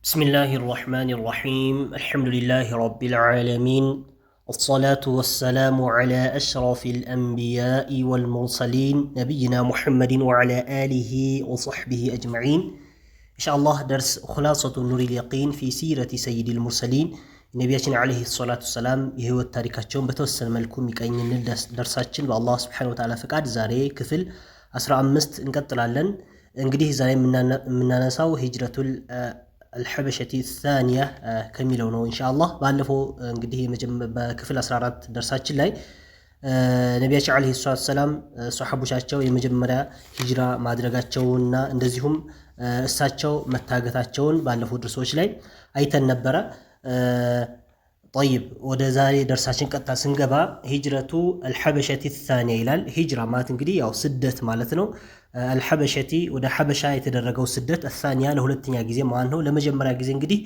بسم الله الرحمن الرحيم الحمد لله رب العالمين الصلاة والسلام على أشرف الأنبياء والمرسلين نبينا محمد وعلى آله وصحبه أجمعين إن شاء الله درس خلاصة نور اليقين في سيرة سيد المرسلين نبينا عليه الصلاة والسلام يهو التاريخاتشون بتوسل ملكم يكاين درساتشن بالله سبحانه وتعالى فقاد زاري كفل أسرع مست انقطلالن انقديه زاري من نساو هجرة الحبشة الثانية كميلونو إن شاء الله بألفو انقديه بكفل أسرارات درساتشن لاي ነቢያችን አለይሂ ሰላም ሷሐቦቻቸው የመጀመሪያ ሂጅራ ማድረጋቸውና እንደዚሁም እሳቸው መታገታቸውን ባለፉት ድርሶች ላይ አይተን ነበረ። طيب ወደ ዛሬ ደርሳችን ቀጥታ ስንገባ ሂጅረቱ አልሐበሸቲ الثانية ይላል። ሂጅራ ማለት እንግዲህ ያው ስደት ማለት ነው። አልሐበሸቲ ወደ ሐበሻ የተደረገው ስደት الثانية ለሁለተኛ ጊዜ ማለት ነው። ለመጀመሪያ ጊዜ እንግዲህ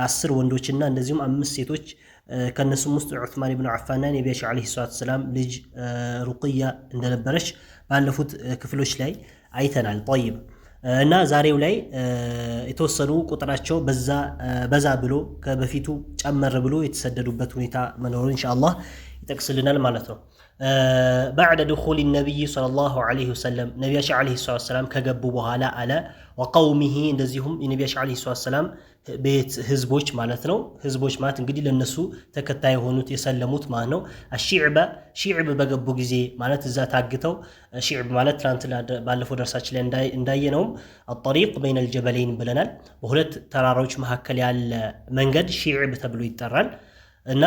10 ወንዶችና እንደዚሁም 5 ሴቶች ከነሱም ውስጥ ዑስማን ኢብኑ አፋን ነብያችን አለይሂ ሰላም ልጅ ሩቅያ እንደነበረች ባለፉት ክፍሎች ላይ አይተናል። طيب እና ዛሬው ላይ የተወሰኑ ቁጥራቸው በዛ ብሎ ከበፊቱ ጨመር ብሎ የተሰደዱበት ሁኔታ መኖሩን ኢንሻአላህ ይጠቅስልናል ማለት ነው። بعد دخول النبي صلى الله عليه وسلم ነብያችን አለይሂ ሰላም ከገቡ በኋላ አለ وقومه እንደዚሁም የነብያችን አለይሂ ሰላም ቤት ህዝቦች ማለት ነው። ህዝቦች ማለት እንግዲህ ለነሱ ተከታይ ሆኑት የሰለሙት ማለት ነው። ሺዕብ በገቡ ጊዜ ማለት እዛ ታግተው ሺዕብ ማለት ትናንት ባለፈው ደርሳችን ላይ እንዳየነውም الطريق بين الجبلين ብለናል። በሁለት ተራራዎች መካከል ያለ መንገድ ሺዕብ ተብሎ ይጠራል። እና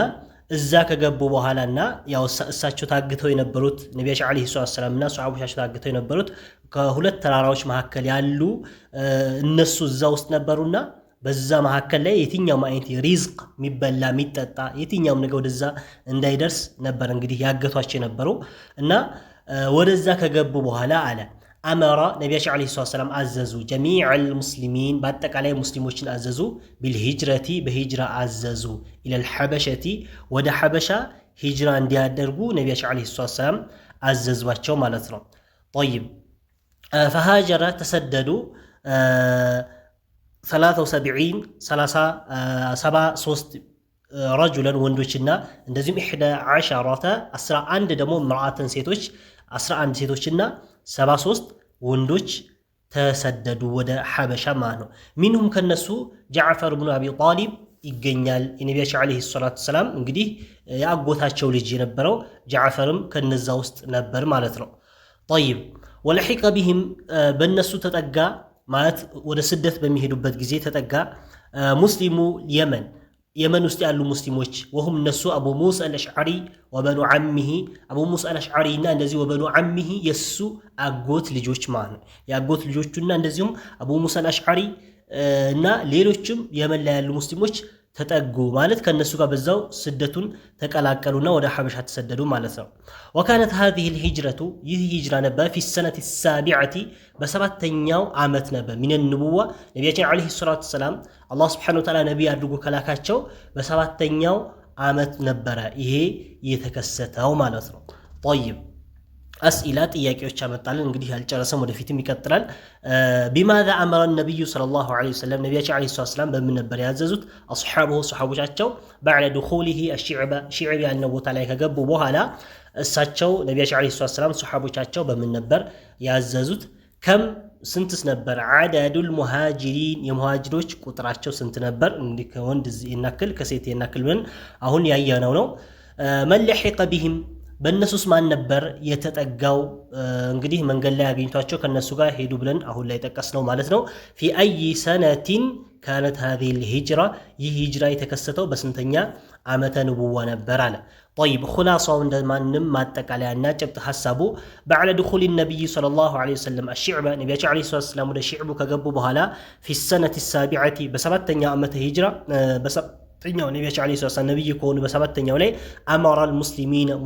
እዛ ከገቡ በኋላና ያው እሳቸው ታግተው የነበሩት ነብያችን አለይሂ ሰላም እና ሷሐቦቻቸው ታግተው የነበሩት ከሁለት ተራራዎች መካከል ያሉ እነሱ እዛ ውስጥ ነበሩና በዛ መካከል ላይ የትኛውም አይነት ሪዝቅ የሚበላ የሚጠጣ የትኛውም ነገር ወደዛ እንዳይደርስ ነበር እንግዲህ ያገቷቸው የነበረው። እና ወደዛ ከገቡ በኋላ አለ አመራ ነብያችን አለይሂ ሰላም አዘዙ ጀሚዐል ሙስሊሚን በአጠቃላይ ሙስሊሞችን አዘዙ ቢልሂጅረቲ በሂጅራ አዘዙ ኢለል ሐበሸቲ ወደ ሐበሻ ሂጅራ እንዲያደርጉ ነብያችን አለይሂ ሰላም አዘዟቸው ማለት ነው። طيب فهاجر ተሰደዱ 73 ረጁለን ወንዶችና እንደዚሁም 11 ደግሞ ምርአተን ሴቶች 11 ሴቶችና 73 ወንዶች ተሰደዱ ወደ ሐበሻ ማለት ነው። ሚንሁም ከነሱ ጃዕፈር ኢብኑ አቢ ጣሊብ ይገኛል። የነብያችን አለይሂ ሰላም እንግዲህ ያጎታቸው ልጅ የነበረው ጃዕፈርም ከነዛ ውስጥ ነበር ማለት ነው። طيب ወለሒቀ ቢሂም በነሱ ተጠጋ ማለት ወደ ስደት በሚሄዱበት ጊዜ ተጠጋ ሙስሊሙ የመን ውስጥ ያሉ ሙስሊሞች ወሁም እነሱ አቡ ሙሳ አልአሽዓሪ ወበኑ ዓሚሂ አቡ ሙሳ አልአሽዓሪ እና እንደዚህ ወበኑ ዓሚሂ የሱ አጎት ልጆች ማለት ነው። የአጎት ልጆቹና እንደዚሁም አቡ ሙሳ አልአሽዓሪ እና ሌሎችም የመን ላይ ያሉ ሙስሊሞች ተጠጉ ማለት ከነሱ ጋር በዛው ስደቱን ተቀላቀሉና ወደ ሐበሻ ተሰደዱ ማለት ነው። وكانت هذه الهجرة ይህ ሂጅራ ነበር في السنة السابعة በሰባተኛው ዓመት ነበር من النبوة ነብያችን አለይሂ ሰላም አላህ Subhanahu Wa Ta'ala ነብይ አድርጎ ከላካቸው በሰባተኛው ዓመት ነበረ ይሄ የተከሰተው ማለት ነው። طيب አስኢላ ጥያቄዎች አመጣልን እንግዲህ ያልጨረሰም ወደፊትም ይቀጥላል። بماذا امر النبي صلى الله عليه وسلم ነብያችን አለይሂ ሰላም በምን ነበር ያዘዙት ሷሐቦቻቸው بعد دخوله الشعب ያልነው ቦታ ላይ ከገቡ በኋላ እሳቸው ነብያችን አለይሂ ሰላም ሷሐቦቻቸው በምን ነበር ያዘዙት? ከም ስንትስ ነበር? عدد المهاجرين የሙሃጅሮች ቁጥራቸው ስንት ነበር? እንግዲህ ከወንድ ይናክል ከሴት ይናክል ብለን አሁን ያየነው ነው። من لحق بهم በእነሱስ ማን ነበር የተጠጋው? እንግዲህ መንገድ ላይ አግኝቷቸው ከነሱ ጋር ሄዱ ብለን አሁን ላይ ጠቀስነው ማለት ነው። في اي سنه كانت هذه الهجره ይህ ሂጅራ የተከሰተው በስንተኛ ዓመተ ንቡዋ ነበር አለ። طيب خلاصው እንደማንም ማጠቃለያና ጭብጥ ሐሳቡ بعد دخول النبي صلى الله عليه وسلم الشعب ነብያችን አለይሂ ሰላም ወደ ሺዕቡ ከገቡ በኋላ في السنه السابعه በሰባተኛ ዓመተ ሂጅራ በሰባተኛው ነብያችን አለይሂ ሰላም ነብይ ከሆኑ በሰባተኛው ላይ አማራል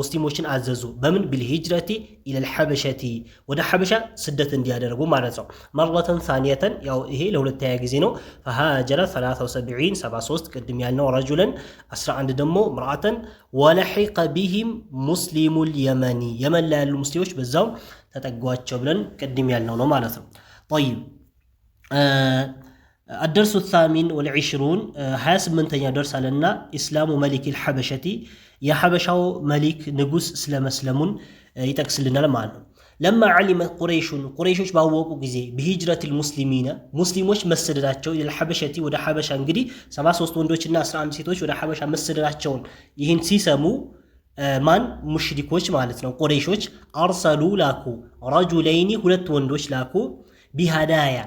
ሙስሊሞችን አዘዙ በምን ቢልሂጅረቲ ኢለል ሐበሸቲ ወደ ሐበሻ ስደት እንዲያደርጉ ማለት ነው። መረተን ثانية ያው ይሄ ለሁለተኛ ጊዜ ነው። فهاجر 73 ቅድም ያልነው ረጁለን 11 ደግሞ ምርአተን ወለሒቀ ቢሂም ሙስሊሙል የመኒ የመን ላይ ያሉ ሙስሊሞች በዛው ተጠጓቸው ብለን ቅድም ያልነው ነው ማለት ነው። طيب الدرس الثامن والعشرون حاس من تنيا درس علينا إسلام ملك الحبشة يا حبشاو ملك نجوس سلمون يتكسل لنا لمعنى لما علم قريش باوقوا جزء بهجرة المسلمين مسلموش مسدراتشو إلى الحبشة ودا حبشة انجدي 73 وندوش الناس عن سيتوش ودا حبشة مسدراتشون يهن سيسمو ማን ሙሽሪኮች ማለት ነው ቁረይሾች አርሰሉ ላኩ ረጁለይኒ ሁለት ወንዶች ላኩ ቢሃዳያ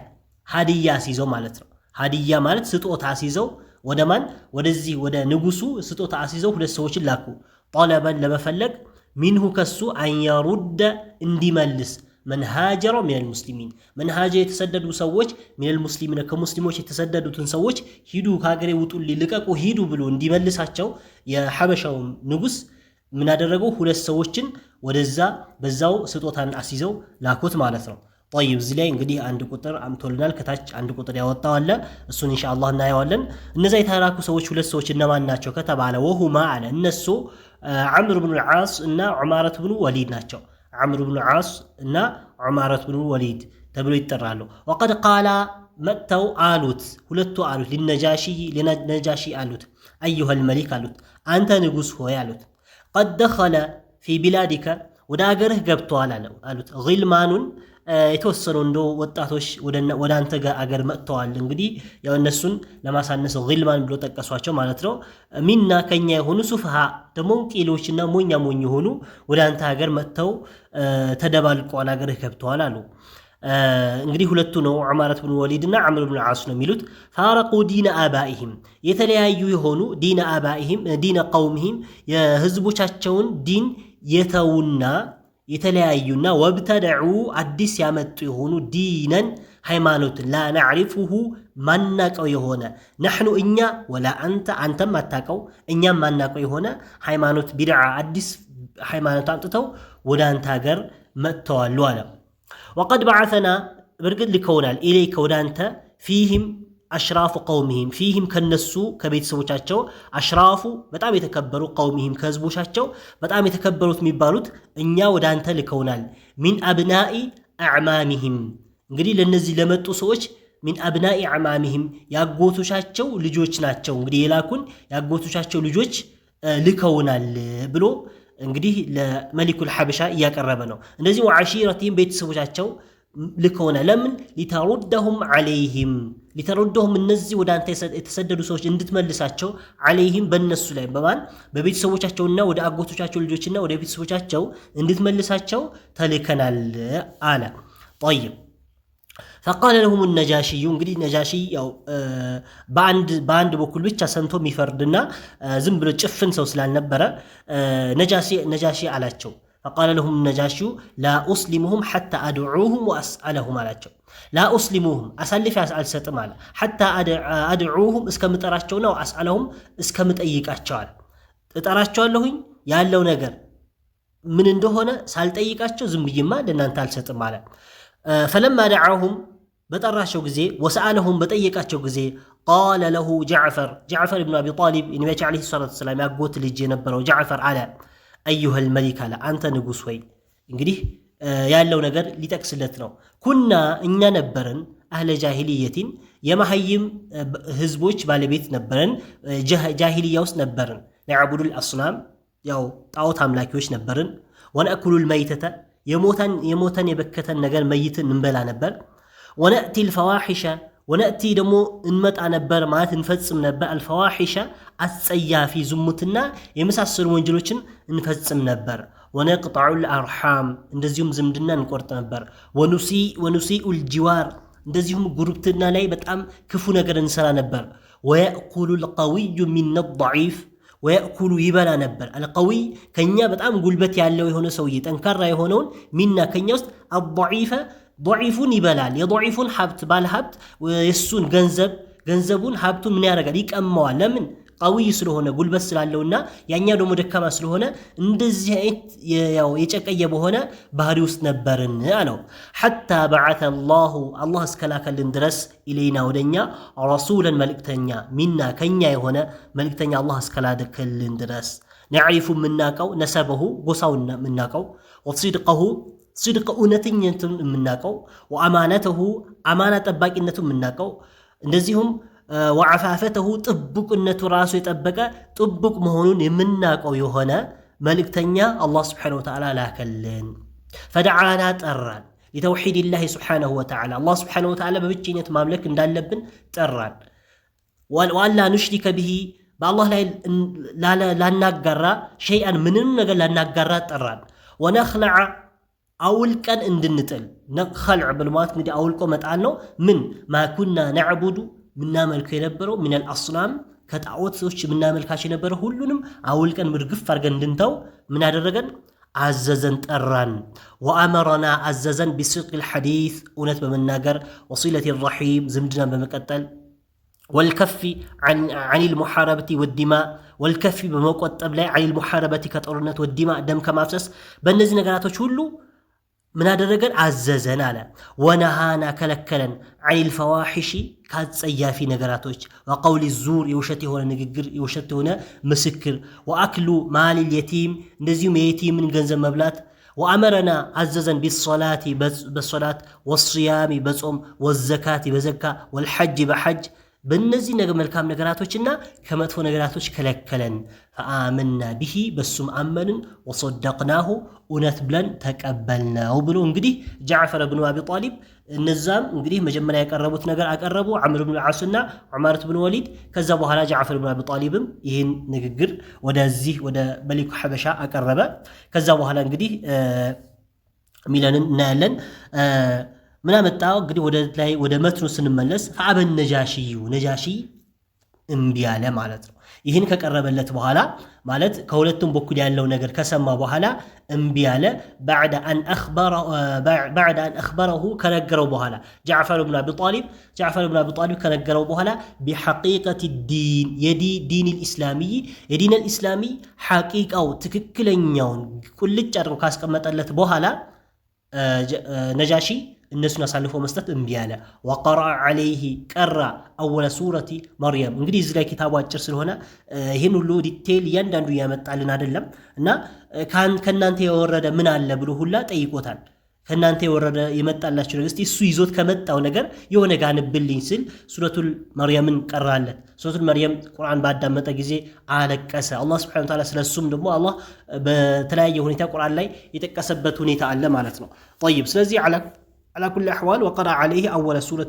ሀዲያ ሲዘው ማለት ነው ሀዲያ ማለት ስጦታ ሲዘው ወደ ማን ወደዚህ ወደ ንጉሱ ስጦታ ሲዘው ሁለት ሰዎችን ላኩ ጠለበን ለመፈለግ ሚንሁ ከሱ አንያሩደ እንዲመልስ መንሃጀሩ ሚነል ሙስሊሚን መንሃጀ የተሰደዱ ሰዎች ሚነል ሙስሊሚን ከሙስሊሞች የተሰደዱትን ሰዎች ሂዱ ከሀገሬ ውጡልኝ ልቀቁ ሂዱ ብሎ እንዲመልሳቸው የሐበሻው ንጉስ ምን አደረገው ሁለት ሰዎችን ወደዛ በዛው ስጦታን አስይዘው ላኩት ማለት ነው طيب እዚህ ላይ እንግዲህ አንድ ቁጥር አምቶልናል ከታች አንድ ቁጥር ያወጣው አለ እሱን ኢንሻአላህ እናየዋለን እነዛ የተላኩ ሰዎች ሁለት ሰዎች እነማን ናቸው ከተባለ ወሁማ አለ እነሱ አምር ኢብኑ አልዓስ እና ዑማረት ኢብኑ ወሊድ ናቸው አምር ኢብኑ አልዓስ እና ዑማረት ኢብኑ ወሊድ ተብሎ ይጠራሉ وقد قال መተው አሉት ሁለቱ አሉት ለነጃሺ አሉት ايها الملك አሉት አንተ ንጉስ ሆይ አሉት قد دخل في بلادك ወደ አገርህ ገብቷል አሉት ግልማኑን የተወሰኑ እንዶ ወጣቶች ወደ አንተ ጋር አገር መጥተዋል እንግዲህ ያው እነሱን ለማሳነስ ግልማን ብሎ ተቀሷቸው ማለት ነው ሚና ከኛ የሆኑ ሱፍሃ ደሞ ቂሎችና ሞኛ ሆኑ ወደ አንተ አገር መጥተው ተደባልቀዋል አገርህ ገብቷል አሉ እንግዲህ ሁለቱ ነው ዑማረት ኢብኑ ወሊድና አምር ኢብኑ አልዓስ ነው የሚሉት ፋረቁ ዲነ አባኢሂም የተለያዩ የሆኑ ዲነ አባኢሂም ዲነ ቀውሚሂም የህዝቦቻቸውን ዲን የተውና የተለያዩና ወብተደዑ አዲስ ያመጡ የሆኑ ዲነን ሃይማኖት ላ ነዕሪፉሁ ማናቀው የሆነ نحن እኛ ወላ አንተም አታቀው እኛም ማናቀው የሆነ ሃይማኖት ቢድዓ አዲስ ሃይማኖት አምጥተው ወደ አንተ ሀገር መጥተዋል አለ وقد بعثنا برقد لكونال إليك ودانت فيهم أشراف قومهم فيهم كنسو كبيت سوچاچو أشراف بتام يتكبروا قومهم كزبوچاچو بتام يتكبروا ميبالوت እኛ ወዳንተ ልከውናል من أبناء أعمامهم እንግዲህ ለነዚህ ለመጡ ሰዎች من أبناء أعمامهم ያጎቶቻቸው ልጆች ናቸው እንግዲህ የላኩን ያጎቶቻቸው ልጆች ልከውናል ብሎ እንግዲህ ለመሊኩል ሐበሻ ያቀረበ ነው እንደዚህ ወዓሺረቲም ቤተሰቦቻቸው ልከውና ለምን ሊተሩደሁም عليهم ሊተሩደሁም እነዚህ ወደ አንተ የተሰደዱ ሰዎች እንድትመልሳቸው عليهم በእነሱ ላይ በማን በቤተሰቦቻቸውና ወደ አጎቶቻቸው ልጆችና ወደ ቤተሰቦቻቸው እንድትመልሳቸው ተልከናል አለ طيب فقال لهم النجاشي እንግዲህ ነጃሺ ያው ባንድ በኩል ብቻ ሰንቶ የሚፈርድና ዝም ብሎ ጭፍን ሰው ስላልነበረ ነጃሺ አላቸው فقال لهم النجاشي لا اسلمهم حتى ادعوهم واسالهم አላቸው لا اسلمهم አሳልፌ አልሰጥም አለ حتى ادعوهم እስከምጠራቸው ነው اسالهم እስከምጠይቃቸው አለ እጠራቸዋለሁኝ ያለው ነገር ምን እንደሆነ ሳልጠይቃቸው ዝም ብዬማ ለእናንተ አልሰጥም አለ فلما دعاهم بطراشو غزي وسالهم بطيقاچو غزي قال له جعفر ابن ابي طالب النبي عليه الصلاه والسلام ያጎት ልጅ የነበረው جعفر على ايها الملك على አንተ ንጉስ ወይ እንግዲህ ያለው ነገር ሊጠቅስለት ነው ኩና እኛ ነበርን አህለ ጃሂልየቲን የማህይም ህዝቦች ባለቤት ነበርን ጃሂልያ ውስጥ ነበርን ነዓቡዱል አስናም ያው ጣዖት አምላኪዎች ነበርን ወነአኩሉል መይተተ የሞተን የበከተን ነገር መይትን እንበላ ነበር ونأتي الفواحش ونأتي دمو انمط نبر ማለት እንፈጽም ነበር الفواحش አጸያፊ ዝሙትና የመሳሰሉ ወንጀሎችን እንፈጽም ነበር ونقطع الارحام እንደዚሁም ዝምድና እንቆርጥ ነበር ونسيء الجوار እንደዚሁም ጉርብትና ላይ በጣም ክፉ ነገር እንሰራ ነበር ويأكل القوي من الضعيف ويأكل يبلا نبر القوي كنيا በጣም ጉልበት ያለው የሆነ ሰውዬ ጠንካራ የሆነውን ሚና ከኛ ውስጥ الضعيفه ضعيفون ይበላል የضعيفون ሀብት ባለ ሀብት የሱን ገንዘቡን ሀብቱን ምን ያደርጋል ይቀማዋል ለምን قوي ስለሆነ ጉልበት ስላለውና ያኛው ደግሞ ደካማ ስለሆነ እንደዚህ አይነት ያው የጨቀየ በሆነ ባህሪ ውስጥ ነበርን አለው حتى بعث الله እስከላከልን ድረስ ኢለይና ወደኛ رسولا መልእክተኛ ሚና ከኛ የሆነ መልእክተኛ አላህ እስከላከልን ድረስ نعرف مناقው نسبه ጎሳውና مناقው وصدقه صدق እውነተኝነቱን مناقው وامانته امانه ጠባቂነቱን مناقው እንደዚሁም ወዓፋፈተሁ ጥብቅነቱ ራሱ የጠበቀ ጥብቅ መሆኑን የምናውቀው የሆነ መልእክተኛ አላህ ስብሓነሁ ወተዓላ ላከልን። ፈደዓና ጠራን ሊተውሒድላሂ ስብሓነሁ ወተዓላ አላህ ስብሓነሁ ወተዓላ በብቸኝነት ማምለክ እንዳለብን ጠራን። ወአላ ኑሽሪከ ቢሂ በአላህ ላይ ላናጋራ ሸይአን ምንም ነገር ላናጋራ ጠራን። ወነኽለዐ አውልቀን እንድንጥል ኸልዕ ብልማት እንግዲህ አውልቆ መጣል ነው። ምን ማኩና ነዕቡዱ ምናመልከው የነበረው ሚነል አስናም ከጣዖቶች ምናመልካቸው የነበረው ሁሉንም አውልቀን ምርግፍ አድርገን እንድንተው ምን አደረገን? አዘዘን ጠራን። ወአመረና አዘዘን ቢስድቂል ሐዲስ እውነት በመናገር ወሲለቲ ረሒም ዝምድናን በመቀጠል ወልከፊ ዐኒል ሙሓረበቲ ወዲማ ወልከፊ በመቆጠብ ላይ ዐኒል ሙሓረበቲ ከጦርነት ወዲማ ደም ከማፍሰስ በእነዚህ ነገራቶች ሁሉ ምን አደረገን? አዘዘን አለ። ወነሃና ከለከለን ዐኒል ፈዋሒሺ ከጸያፊ ነገራቶች ወቀውሊ ዙር የውሸት የሆነ ንግግር የውሸት የሆነ ምስክር ወአክሉ ማሊል የቲም እንደዚሁም የየቲምን ገንዘብ መብላት ወአመረና አዘዘን ቢሶላቲ በሶላት ወስያሚ በጾም ወዘካቲ በዘካ ወልሐጅ በሐጅ በእነዚህ መልካም ነገራቶችና ከመጥፎ ነገራቶች ከለከለን። ፈአመና ቢሂ በሱም አመንን ወሰደቅናሁ እውነት ብለን ተቀበልነው ብሎ እንግዲህ ጃዕፈር ብኑ አቢ ጣሊብ እነዛም እንግዲህ መጀመሪያ ያቀረቡት ነገር አቀረቡ ዐምር ብኑ ልዓስና ዑመር ብኑ ወሊድ። ከዛ በኋላ ጃዕፈር ብኑ አቢ ጣሊብም ይህን ንግግር ወደዚህ ወደ መሊኩ ሐበሻ አቀረበ። ከዛ በኋላ እንግዲህ ሚለንን እናያለን። ምን አመጣው እንግዲህ ወደ መትኑ ስንመለስ ፈአበን ነጃሺ እምቢ አለ ማለት ነው። ይህን ከቀረበለት በኋላ ማለት ከሁለቱም በኩል ያለው ነገር ከሰማ በኋላ እምቢ አለ። ባዕደ አን አኽበረሁ ከነገረው በኋላ ጃዕፈር ብኑ አቢ ጣሊብ ከነገረው በኋላ ቢሐቂቀት ዲን ዲን ልእስላሚይ የዲን ልእስላሚ ሐቂቃው ትክክለኛውን ቁልጭ አድርገው ካስቀመጠለት በኋላ ነጃሺ እነሱን አሳልፎ መስጠት እምቢ አለ። ወቀረአ ዐለይሂ ቀራ አወለ ሱረቲ መርየም። እንግዲህ እዚህ ላይ ኪታቡ አጭር ስለሆነ ይህን ሁሉ ዲቴይል እያንዳንዱ እያመጣልን አይደለም እና ከእናንተ የወረደ ምን አለ ብሎ ሁላ ጠይቆታል። ከእናንተ የወረደ የመጣላችሁ ነገር እስቲ እሱ ይዞት ከመጣው ነገር የሆነ ጋንብልኝ ስል ሱረቱል መርየምን ቀራለት። ሱረቱል መርየም ቁርአን ባዳመጠ ጊዜ አለቀሰ። አላህ ሱብሓነሁ ወተዓላ ስለሱም ደግሞ አላህ በተለያየ ሁኔታ ቁርአን ላይ የጠቀሰበት ሁኔታ አለ ማለት ነው። ጠይብ ስለዚህ على كل الأحوال وقرأ عليه أول سورة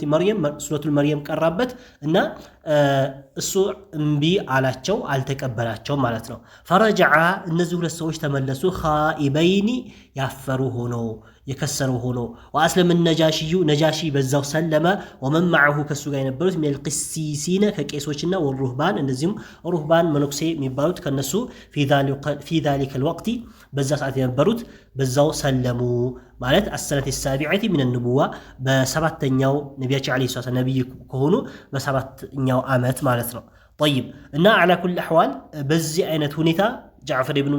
مريم ቀራበት እና እሱ እምቢ አላቸው አልተቀበላቸው ማለት ነው። ፈረጀዓ እነዚህ ሁለት ሰዎች ተመለሱ ኻኢበይኒ ያፈሩ ሆኖ የከሰሩ ሆኖ ወአስለም ነጃሺ በዛው ሰለመ ወመን معه ከሱ ጋር የነበሩት ሚነል ቂሲሲነ ከቄሶችና ወሩህባን እንደዚሁም ሩህባን መነኩሴ የሚባሉት ከነሱ في ذلك الوقت በዛ ሰዓት የነበሩት በዛው ሰለሙ ማለት አሰነት السابعة من النبوة በሰባተኛው ነቢያችን አለይሂ ሰላም ነብይ ከሆኑ በሰባተኛው ዓመት ማለት ነው። طيب እና على كل الاحوال በዚህ አይነት ሁኔታ ጃዕፈር ኢብኑ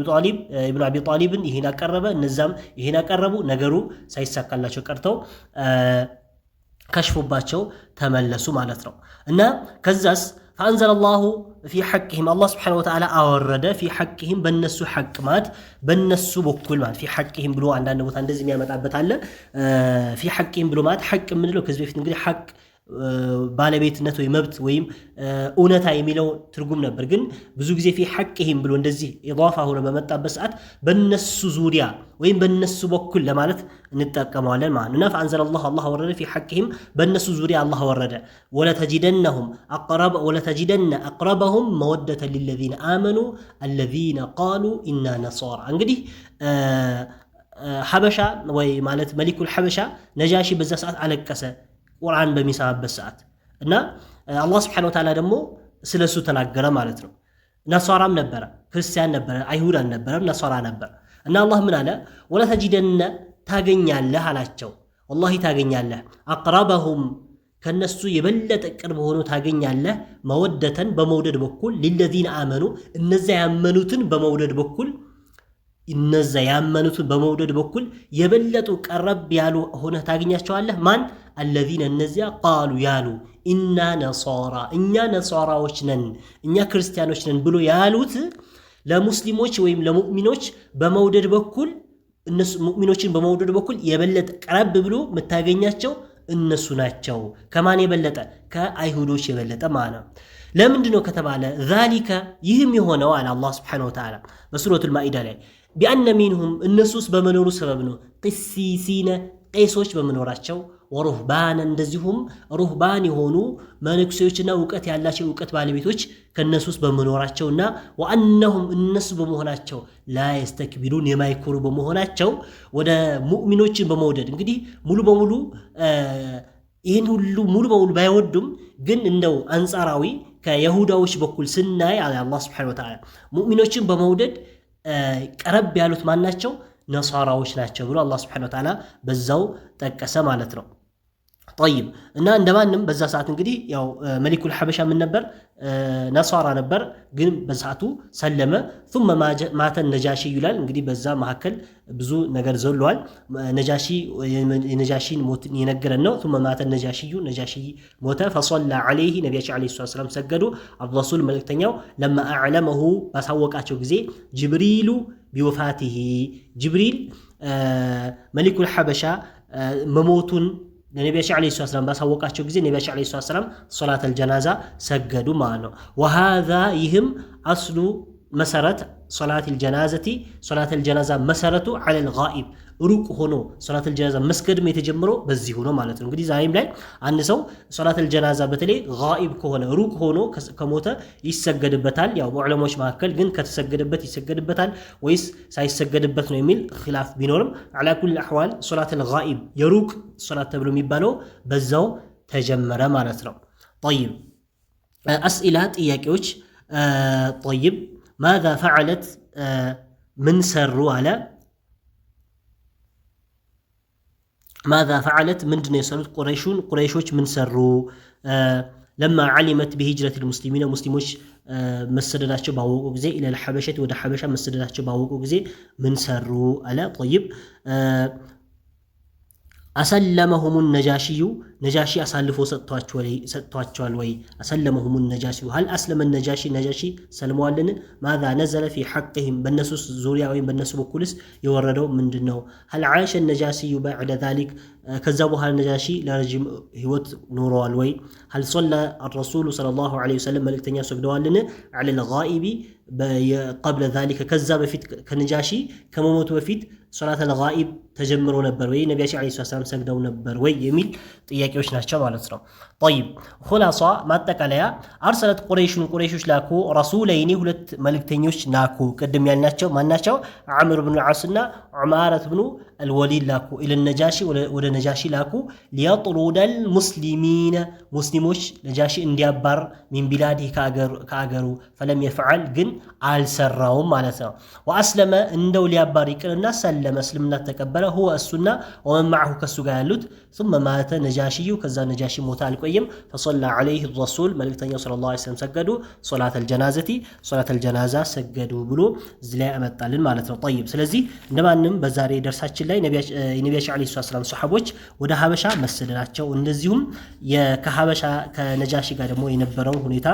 አቢ ጣሊብን ይሄን አቀረበ፣ እነዛም ይሄን አቀረቡ። ነገሩ ሳይሳካላቸው ቀርተው ከሽፎባቸው ተመለሱ ማለት ነው። እና ከዛስ فأنزل الله في حقهم الله سبحانه وتعالى አወረደ في حقهم በነሱ ሐቅ ማለት በነሱ በኩል ማለት في حقهم ብሎ አንዳንድ ቦታ እንደዚህ የሚያመጣበት አለ። في حقهم ብሎ ማለት ሐቅ ምንለው ከዚህ በፊት እንግዲህ ሐቅ ባለቤትነት ወይ መብት ወይም እውነታ የሚለው ትርጉም ነበር። ግን ብዙ ጊዜ في حقهم ብሎ እንደዚህ ኢዳፋ ሆኖ በመጣበት ሰዓት በነሱ ዙሪያ ወይም በነሱ በኩል ለማለት እንጠቀመዋለን ማለት ነው። فأنزل الله ወረደ في حقهم በነሱ ዙሪያ አላህ ወረደ። ولتجدن أقربهم مودة للذين آمنوا الذين قالوا إنا نصارى እንግዲህ ሐበሻ ወይ ማለት መሊኩል ሐበሻ ነጃሺ በዛ ሰዓት አለቀሰ ቁርአን በሚሰማበት ሰዓት እና አላህ Subhanahu Wa Ta'ala ደግሞ ስለሱ ተናገረ ማለት ነው። ነሷራም ነበረ፣ ክርስቲያን ነበረ፣ አይሁድ አልነበረም፣ ነሷራ ነበር። እና አላህ ምን አለ? ወለተጂደነ ታገኛለህ አላቸው። ወላሂ ታገኛለህ አቅረበሁም ከነሱ የበለጠ ቅርብ ሆኖ ታገኛለህ መወደተን በመውደድ በኩል ሊለዚነ አመኑ እነዛ ያመኑትን በመውደድ በኩል የበለጡ ቀረብ ያሉ ሆነ ታገኛቸዋለህ። ማን الذين እነዚያ ቃሉ ያሉ ኢና ነሷራ እኛ ነሷራዎች ነን እኛ ክርስቲያኖች ነን ብሎ ያሉት ለሙስሊሞች ወይም ለሙእሚኖች በመውደድ በኩል እነሱ ሙእሚኖችን በመውደድ በኩል የበለጠ ቀረብ ብሎ መታገኛቸው እነሱ ናቸው ከማን የበለጠ ከአይሁዶች የበለጠ ማለት ለምንድነው ከተባለ ذلك ይህም የሆነው አለ አላህ Subhanahu Wa Ta'ala በሱረቱል ማኢዳ ላይ ቢአነ ሚንሁም እነሱስ በመኖሩ ሰበብ ነው ቂሲሲነ ቄሶች በመኖራቸው ወሩህባን እንደዚሁም ሩህባን የሆኑ መነኩሴዎችና ዕውቀት ያላቸው ዕውቀት ባለቤቶች ከነሱስ በመኖራቸውና ወአንነሁም እነሱ በመሆናቸው ላ ይስተክቢሩን የማይኮሩ በመሆናቸው ወደ ሙእሚኖችን በመውደድ እንግዲህ ሙሉ በሙሉ ይህን ሁሉ ሙሉ በሙሉ ባይወዱም ግን እንደው አንጻራዊ ከይሁዳዎች በኩል ስናይ አላህ Subhanahu Wa Ta'ala ሙእሚኖችን በመውደድ ቀረብ ያሉት ማናቸው ነሳራዎች ናቸው ብሎ አላህ Subhanahu Wa Ta'ala በዛው ጠቀሰ ማለት ነው طيب እና እንደማንም በዛ ሰዓት እንግዲህ ያው መሊኩል ሐበሻ ምን ነበር ነሳራ ነበር ግን በሰዓቱ ሰለመ ثم ማተ ነጃሺ ይላል እንግዲህ በዛ መሐከል ብዙ ነገር ዘሏል ነጃሺ የነጃሺን ሞት የነገረን ነው ثم ማተ ነጃሺ ሞተ فصلى عليه ነብያችን አለይሂ ሰላም ሰገዱ الرسول መልእክተኛው لما اعلمه ባሳወቃቸው ጊዜ ጅብሪሉ ቢወፋቲሂ ጅብሪል መሊኩል ሐበሻ መሞቱን ለነብያችን አለይሂ ሰላም ባሳወቃቸው ጊዜ ነብያችን አለይሂ ሰላም ሶላተል ጀናዛ ሰገዱ ማለት ነው وهذا ይህም አስሉ መሰረት ሶላተል ጀናዛ መሰረቱ على الغائب ሩቅ ሆኖ ሶላተል ጀናዛ መስገድም የተጀመረው በዚህ ሆኖ ማለት ነው እንግዲህ ዛሬም ላይ አንድ ሰው ሶላተል ጀናዛ በተለይ غائب ከሆነ ሩቅ ሆኖ ከሞተ ይሰገድበታል ያው በዑለሞች መካከል ግን ከተሰገደበት ይሰገድበታል ወይስ ሳይሰገድበት ነው የሚል ኺላፍ ቢኖርም على كل الاحوال ሶላተል غائب የሩቅ ሶላት ተብሎ የሚባለው በዛው ተጀመረ ማለት ነው طيب اسئله ጥያቄዎች طيب ماذا فعلت من سروا على ماذا فعلت من دون يسألت قريشوش من سروا لما علمت بهجرة المسلمين مسلموش مسدداتشو باوقو غزي الى الحبشه ودا حبشه مسدداتشو باوقو غزي من سروا على طيب أسلمهم النجاشي أسلفوا ستواتشوال وي أسلمهم النجاشي هل أسلم النجاشي سلموا لنا ماذا نزل في حقهم بالنسوس زوريا وين بالنسو بكولس يوردوا من دنو هل عاش النجاشي بعد ذلك كذبوا النجاشي لرجم هوت نورو الوي هل صلى الرسول صلى الله عليه وسلم ملك تنيا سجدوا لنا على الغائب قبل ذلك كذب في كنجاشي كما موت وفيت صلاة الغائب تجمروا نبر وي نبيش عليه الصلاة والسلام سجدوا نبر وي يميل ጥያቄዎች ናቸው ማለት ነው طيب خلاص ማጠቃለያ አርሰለት ቁረይሾች ላኩ ረሱለይኒ ሁለት መልእክተኞች ላኩ ቀደም ያልናቸው ማናቸው አምር ኢብኑ አስ እና ዑማረት ኢብኑ አልወሊድ ላኩ ኢለ ነጃሺ ወደ ነጃሺ ላኩ ሊያጥሩደል ሙስሊሚን ሙስሊሞች ነጃሺ እንዲያባር ሚን ቢላዲ ከአገሩ فلم يفعل ግን አልሰራውም ማለት ነው ወአስለመ እንደው ሊያባር ይቅርና ሰለመ እስልምና ተቀበለ هو እሱና ወመን معه ከሱ ጋር ያሉት ثم مات نجاشي كذا نجاشي موت القيم فصلى عليه الرسول ملكتني صلى الله عليه وسلم سجدوا صلاة الجنازة سجدوا بلو زلا أمطالن معناتنا طيب ስለዚህ እንደማንም በዛሬ ደርሳችን ላይ ነብያችን አለይሂ ሰላም ሱሐቦች ወደ ሀበሻ መስደዳቸው እንደዚሁም ከሀበሻ ከነጃሺ ጋር ደግሞ የነበረው ሁኔታ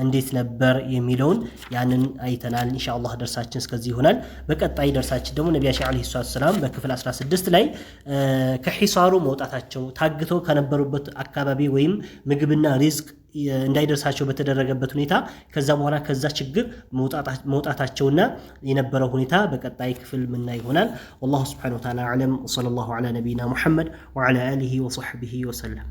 እንዴት ነበር የሚለውን ያንን አይተናል ኢንሻአላህ ደርሳችን እስከዚህ ይሆናል በቀጣይ ደርሳችን ደግሞ ነብያችን አለይሂ ሰላም በክፍል 16 ላይ ከሂሳሩ መውጣታቸው ታግተው ከነበሩበት አካባቢ ወይም ምግብና ሪዝቅ እንዳይደርሳቸው በተደረገበት ሁኔታ ከዛ በኋላ ከዛ ችግር መውጣታቸውና የነበረው ሁኔታ በቀጣይ ክፍል ምና ይሆናል والله سبحانه وتعالى اعلم وصلى الله على نبينا محمد وعلى اله وصحبه وسلم